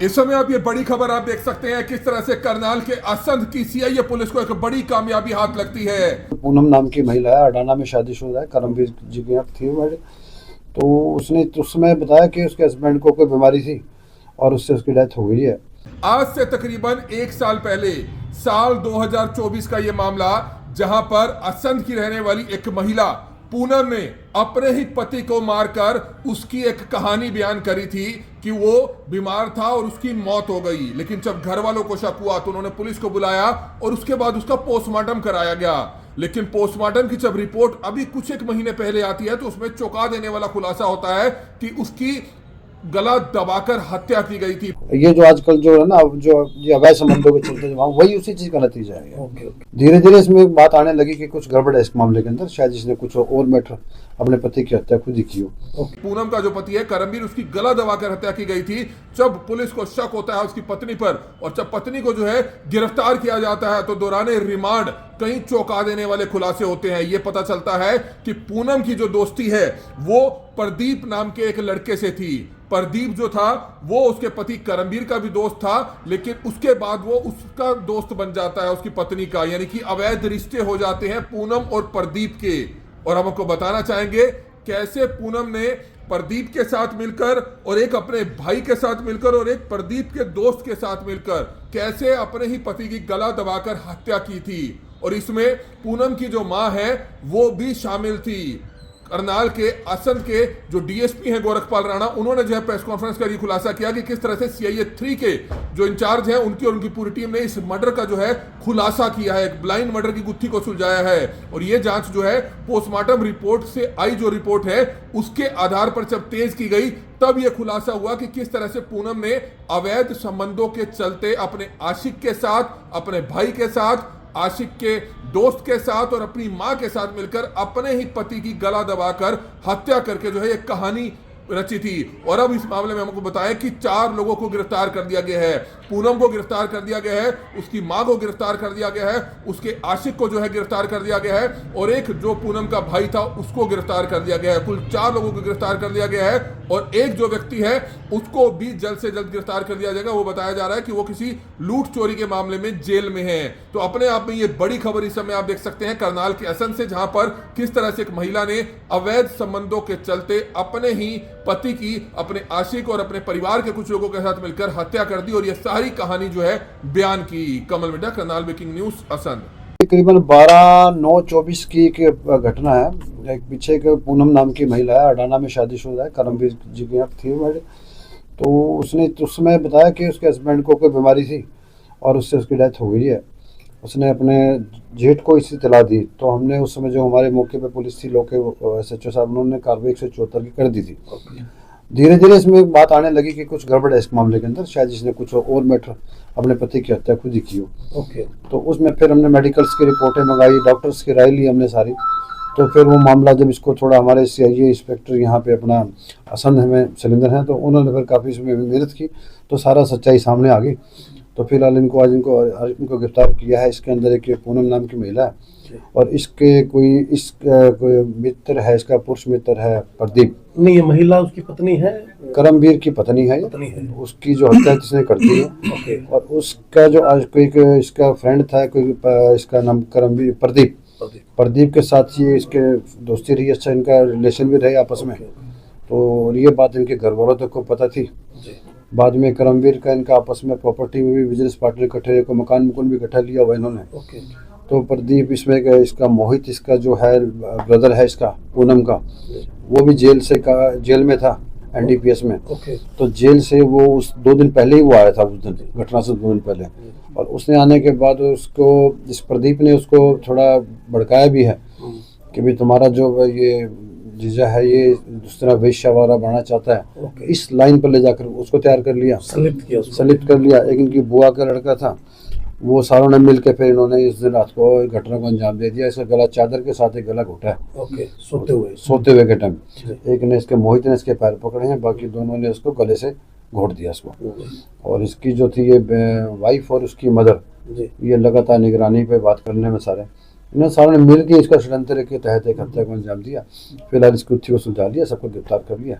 इस समय आप ये बड़ी खबर आप देख सकते हैं किस तरह से करनाल के असंध की सीआईए पुलिस को एक बड़ी कामयाबी हाथ लगती है। पूनम नाम की महिला है, अडाना में शादीशुदा है, करमवीर जी की यहाँ थी वो। तो उसने उस समय बताया कि उसके हस्बैंड को कोई बीमारी थी और उससे उसकी डेथ हो गई है। आज से तकरीबन एक साल पहले साल 2024 का ये मामला, जहां पर असंध की रहने वाली एक महिला पूनम ने अपने ही पति को मारकर उसकी एक कहानी बयान करी थी कि वो बीमार था और उसकी मौत हो गई। लेकिन जब घर वालों को शक हुआ तो उन्होंने पुलिस को बुलाया और उसके बाद उसका पोस्टमार्टम कराया गया। लेकिन पोस्टमार्टम की जब रिपोर्ट अभी कुछ एक महीने पहले आती है तो उसमें चौंका देने वाला खुलासा होता है कि उसकी गला दबाकर हत्या की गई थी। ये जो आजकल जो है ना, जो ये अवैध संबंधों के चलते जो वही उसी चीज का नतीजा है। धीरे धीरे इसमें एक बात आने लगी कि कुछ गड़बड़ है इस मामले के अंदर, शायद इसने कुछ और मैटर अपने पति की हत्या खुद ही की हो। पूनम का जो पति है करमवीर, उसकी गला दबाकर हत्या की गई थी। जब पुलिस को शक होता है उसकी पत्नी पर और जब पत्नी को जो है गिरफ्तार किया जाता है तो दौराने रिमांड कई चौंका देने वाले खुलासे होते हैं। यह पता चलता है कि पूनम की जो दोस्ती है वो प्रदीप नाम के एक लड़के से थी। प्रदीप जो था वो उसके पति करमवीर का भी दोस्त था, लेकिन उसके बाद वो उसका दोस्त बन जाता है उसकी पत्नी का, यानी कि अवैध रिश्ते हो जाते हैं पूनम और प्रदीप के। और हम आपको बताना चाहेंगे कैसे पूनम ने प्रदीप के साथ मिलकर और एक अपने भाई के साथ मिलकर और एक प्रदीप के दोस्त के साथ मिलकर कैसे अपने ही पति की गला दबाकर हत्या की थी। और इसमें पूनम की जो मां है वो भी शामिल थी। करनाल के असंध के जो डीएसपी हैं गोरखपाल राणा, उन्होंने जो है प्रेस कॉन्फ्रेंस कर खुलासा किया कि किस तरह से सीआईए 3 के जो इंचार्ज हैं उनकी और उनकी पूरी टीम ने इस मर्डर का जो है खुलासा किया है, एक ब्लाइंड मर्डर की गुत्थी को सुलझाया है। और ये जांच जो है पोस्टमार्टम रिपोर्ट से आई जो रिपोर्ट है उसके आधार पर जब तेज की गई तब यह खुलासा हुआ कि किस तरह से पूनम ने अवैध संबंधों के चलते अपने आशिक के साथ, अपने भाई के साथ, आशिक के दोस्त के साथ और अपनी मां के साथ मिलकर अपने ही पति की गला दबाकर हत्या करके जो है एक कहानी रची थी। और अब इस मामले में हमको बताया कि 4 लोगों को गिरफ्तार कर दिया गया है। पूनम को गिरफ्तार कर दिया गया है, उसकी मां को गिरफ्तार कर दिया गया है, उसके आशिक को जो है गिरफ्तार कर दिया गया है और एक जो पूनम का भाई था उसको गिरफ्तार कर दिया गया है। कुल 4 लोगों को गिरफ्तार कर दिया गया है और एक जो व्यक्ति है उसको भी जल्द से जल्द गिरफ्तार कर दिया जाएगा। वो बताया जा रहा है कि वो किसी लूट चोरी के मामले में जेल में है। तो अपने आप में ये बड़ी खबर इस समय आप देख सकते हैं करनाल के असंध से, जहां पर किस तरह से एक महिला ने अवैध संबंधों के चलते अपने ही पति की, अपने आशिक और अपने परिवार के कुछ लोगों के साथ मिलकर हत्या कर दी और यह सारी कहानी जो है बयान की। कमल मिटा, करनाल ब्रेकिंग न्यूज असंध। तकरीबन 12/9/24 की एक घटना है। एक पीछे एक पूनम नाम की महिला है, अडाना में शादीशुदा है, करमवीर जी की यहाँ थी वो। तो उसने उस समय बताया कि उसके हस्बैंड को कोई बीमारी थी और उससे उसकी डेथ हो गई है। उसने अपने जेठ को इसी इत्तला दी तो हमने उस समय जो हमारे मौके पे पुलिस थी, लोग SHO साहब, उन्होंने कार्रवाई 174 की कर दी थी। धीरे धीरे इसमें एक बात आने लगी कि कुछ गड़बड़ है इस मामले के अंदर, शायद इसने कुछ और मैटर अपने पति की हत्या खुद ही की हो। तो उसमें फिर हमने मेडिकल्स की रिपोर्टें मंगाई, डॉक्टर्स की राय ली हमने सारी। तो फिर वो मामला जब इसको थोड़ा हमारे सीआईए इंस्पेक्टर यहाँ पे अपना असंध में सिलेंडर हैं तो उन्होंने फिर काफ़ी इसमें मेहनत की तो सारा सच्चाई सामने आ गई। तो फिलहाल इनको गिरफ्तार किया है। इसके अंदर एक पूनम नाम की महिला है और इसके कोई मित्र है, इसका पुरुष मित्र है प्रदीप। नहीं, ये महिला उसकी पत्नी है, करमवीर की पत्नी है। उसकी जो हत्या जिसने कर दी है और उसका जो आज कोई इसका फ्रेंड था, कोई इसका नाम करमवीर प्रदीप के साथ ये इसके दोस्ती रही, अच्छा इनका रिलेशन भी रहे आपस में। तो ये बात इनके घर वालों तक को पता थी। बाद में करमवीर का इनका आपस में प्रॉपर्टी में भी बिजनेस पार्टनर इकट्ठे, को मकान भी इकट्ठा लिया हुआ इन्होंने। तो प्रदीप इसमें इसका मोहित, इसका जो है ब्रदर है इसका पूनम का, वो भी जेल में था NDPS में। तो जेल से वो उस 2 दिन पहले ही वो आया था, उस दिन घटना से 2 दिन पहले। और उसने आने के बाद उसको इस प्रदीप ने उसको थोड़ा भड़काया भी है कि भाई तुम्हारा जो ये जीजा है ये दूसरा वेश्या वाला बनना चाहता है। इस लाइन पर ले जाकर उसको तैयार कर लिया, सलिप्त कर लिया। एक इनकी बुआ का लड़का था, वो सारों ने मिलकर फिर इन्होंने इस दिन रात को घटना को अंजाम दे दिया। इसका गला चादर के साथ एक गला घोटा है सोते हुए के टाइम। एक ने इसके मोहित ने इसके पैर पकड़े हैं, बाकी दोनों ने उसको गले से घोट दिया इसको। और इसकी जो थी ये वाइफ और उसकी मदर, ये लगातार निगरानी पे बात करने में इन्होंने सारों ने मिल के इसका षड्यंत्र के तहत एक हत्या को अंजाम दिया। फिलहाल इसकी गुत्थी को सुलझा लिया, सबको गिरफ्तार कर लिया।